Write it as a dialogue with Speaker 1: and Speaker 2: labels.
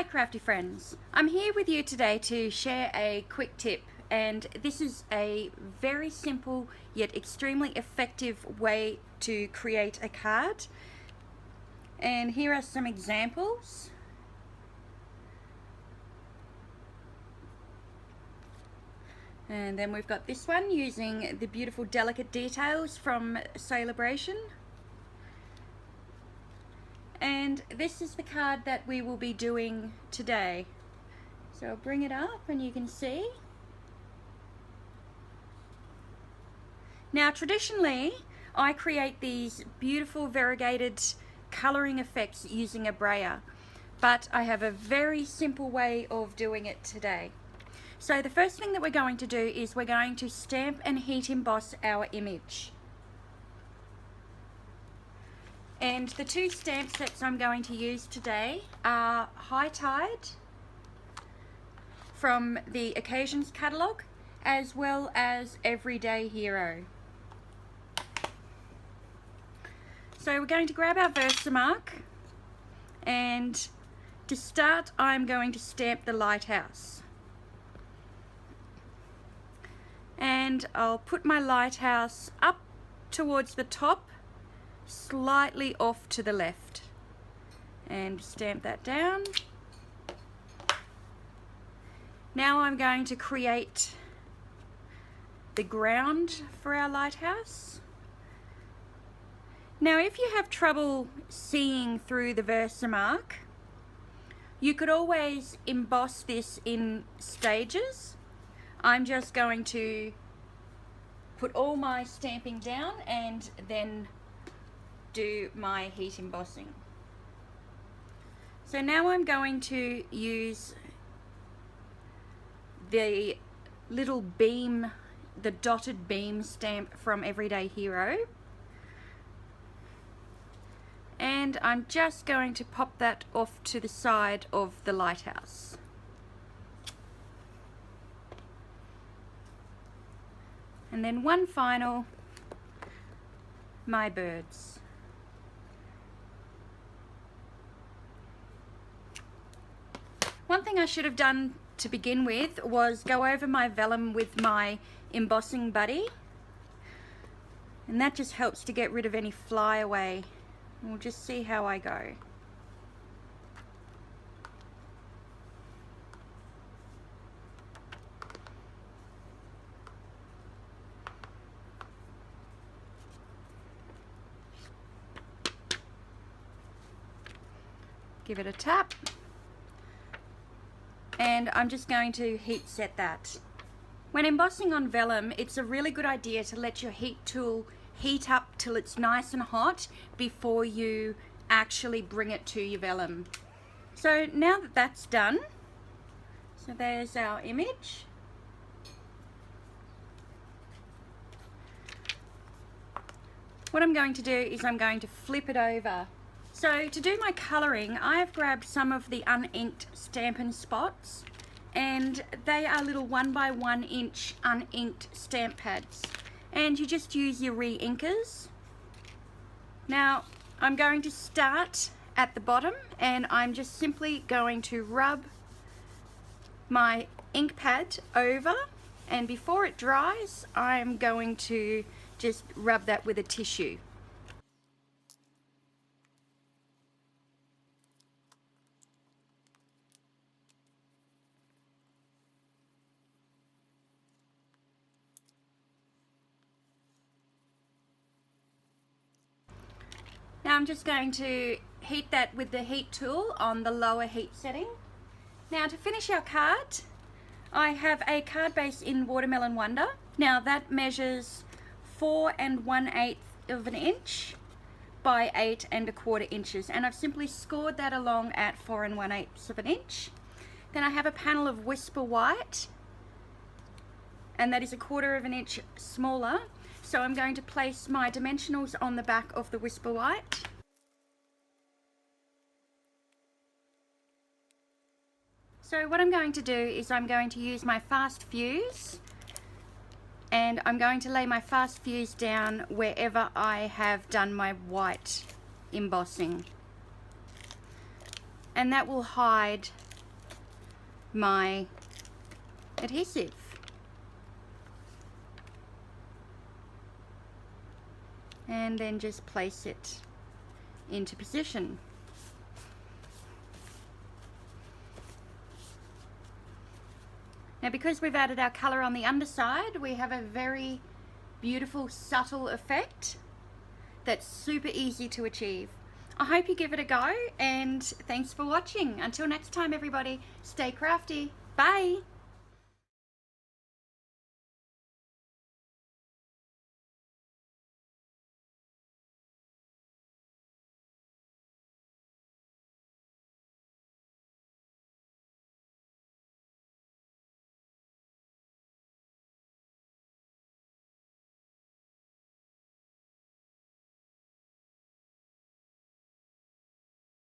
Speaker 1: Hi crafty friends, I'm here with you today to share a quick tip, and this is a very simple yet extremely effective way to create a card. And here are some examples. And then we've got this one using the beautiful delicate details from Celebration. And this is the card that we will be doing today. So I'll bring it up and you can see. Now traditionally I create these beautiful variegated colouring effects using a brayer, but I have a very simple way of doing it today. So the first thing that we're going to do is we're going to stamp and heat emboss our image. And the two stamp sets I'm going to use today are High Tide from the Occasions catalogue, as well as Everyday Hero. So we're going to grab our Versamark, and to start I'm going to stamp the lighthouse. And I'll put my lighthouse up towards the top, slightly off to the left, and stamp that down. Now I'm going to create the ground for our lighthouse. Now if you have trouble seeing through the Versamark, you could always emboss this in stages. I'm just going to put all my stamping down and then do my heat embossing. So now I'm going to use the little beam, the dotted beam stamp from Everyday Hero, and I'm just going to pop that off to the side of the lighthouse. And then one final, my birds. One thing I should have done to begin with was go over my vellum with my embossing buddy, and that just helps to get rid of any flyaway. We'll just see how I go. Give it a tap. And I'm just going to heat set that. When embossing on vellum, it's a really good idea to let your heat tool heat up till it's nice and hot before you actually bring it to your vellum. So now that that's done, so there's our image. What I'm going to do is I'm going to flip it over. So to do my colouring, I have grabbed some of the uninked Stampin' Spots, and they are little 1 by 1 inch uninked stamp pads, and you just use your re-inkers. Now I'm going to start at the bottom, and I'm just simply going to rub my ink pad over, and before it dries I'm going to just rub that with a tissue. Now I'm just going to heat that with the heat tool on the lower heat setting. Now to finish our card, I have a card base in Watermelon Wonder. Now that measures 4 1/8 of an inch by 8 1/4 inches, and I've simply scored that along at 4 1/8 of an inch. Then I have a panel of Whisper White, and that is 1/4 of an inch smaller. So I'm going to place my dimensionals on the back of the Whisper White. So what I'm going to do is I'm going to use my fast fuse, and I'm going to lay my fast fuse down wherever I have done my white embossing. And that will hide my adhesive. And then just place it into position. Now, because we've added our colour on the underside, we have a very beautiful, subtle effect that's super easy to achieve. I hope you give it a go, and thanks for watching. Until next time, everybody, stay crafty. Bye.